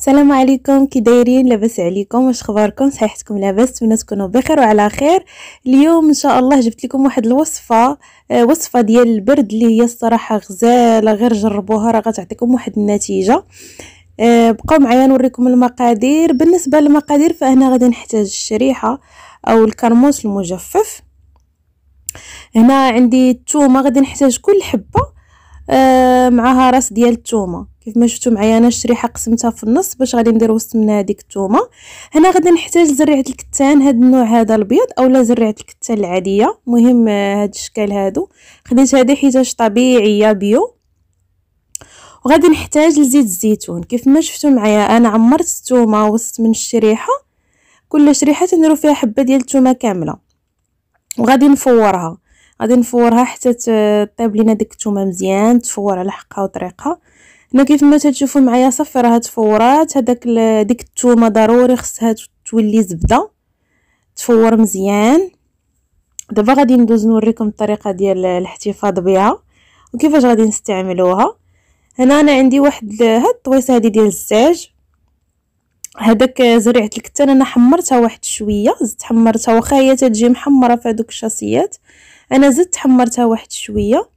السلام عليكم، كي دايرين؟ لاباس عليكم؟ واش اخباركم؟ صحيحتكم لاباس؟ نتمنى تكونوا بخير وعلى خير. اليوم ان شاء الله جبت لكم واحد الوصفه وصفه ديال البرد اللي هي الصراحه غزاله، غير جربوها راه غتعطيكم واحد النتيجه. بقاو معايا نوريكم المقادير. بالنسبه للمقادير فهنا غادي نحتاج الشريحه او الكرموس المجفف. هنا عندي الثومه، غادي نحتاج كل حبه معها راس ديال الثومه. كيف ما شفتوا معايا انا الشريحه قسمتها في النص باش غادي ندير وسط من هذيك الثومه. هنا غادي نحتاج زريعه الكتان، هذا النوع هذا الابيض اولا زريعه الكتان العاديه، مهم هاد الشكال هادو. خديت هذه حيتاش طبيعيه بيو. وغادي نحتاج لزيت الزيتون. كيف ما شفتوا معايا انا عمرت الثومه وسط من الشريحه، كل شريحه تنديروا فيها حبه ديال الثومه كامله وغادي نفورها حتى طيب لينا ديك الثومه مزيان، تفور على حقها وطريقها. هنا كيف ما تشوفوا معايا صافي راه تفورات. هذاك ديك الثومه ضروري خصها تولي زبده تفور مزيان. دابا غادي ندوز نوريكم الطريقه ديال الاحتفاظ بها وكيفاش غادي نستعملوها. هنا انا عندي واحد هاد الطويسه هذه ديال الزاج. هذاك زريعه الكتان انا حمرتها واحد شويه، زدت حمرتها واخا هي تجي محمره في هذوك الشاسيات، انا زدت حمرتها واحد شويه.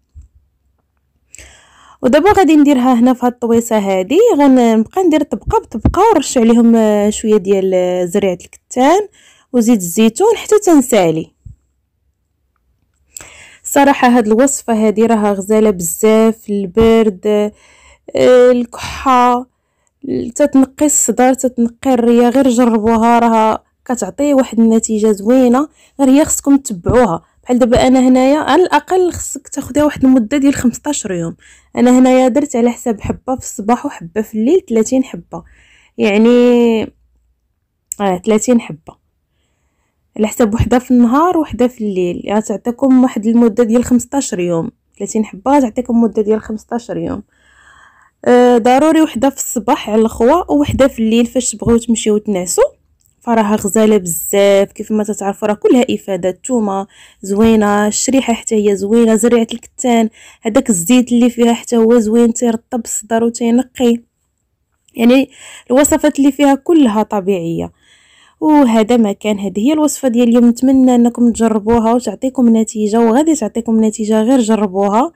ودابا غادي نديرها هنا في هاد الطويسه هذه، غنبقى ندير طبقه بطبقه ونرش عليهم شويه ديال زريعه الكتان وزيت الزيتون حتى تنسالي. صراحه هاد الوصفه هذه راها غزاله بزاف. البرد، الكحه، تتنقي الصدر، تتنقي الريه، غير جربوها راها كتعطي واحد النتيجه زوينه. غير هي خصكم تتبعوها. بحال دابا انا هنايا على الاقل خصك تاخديها واحد المده ديال 15 يوم. انا هنايا درت على حساب حبه في الصباح وحبه في الليل، 30 حبه يعني 30 حبه على حساب وحده في النهار وحده في الليل. غتعطيكم واحد المده ديال 15 يوم. 30 حبه غتعطيكم مده ديال 15 يوم. ضروري وحده في الصباح على الخوا ووحده في الليل فاش تبغيو تمشيو تنعسوا. فراها غزاله بزاف. كيف ما تتعرفوا راه كلها افاده. الثومه زوينه، الشريحه حتى هي زوينه، زريعه الكتان هذاك الزيت اللي فيها حتى هو زوين، تيرطب الصدر وتينقي. يعني الوصفات اللي فيها كلها طبيعيه. وهذا ما كان، هذه هي الوصفه ديال اليوم. نتمنى انكم تجربوها وتعطيكم نتيجه، وغادي تعطيكم نتيجه، غير جربوها.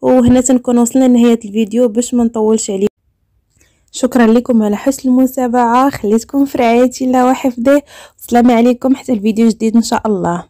وهنا تنكون وصلنا لنهايه الفيديو باش ما نطولش عليكم. شكرا لكم على حسن المتابعه، خليتكم في رعايه الله وحفظه. السلام عليكم حتى الفيديو جديد ان شاء الله.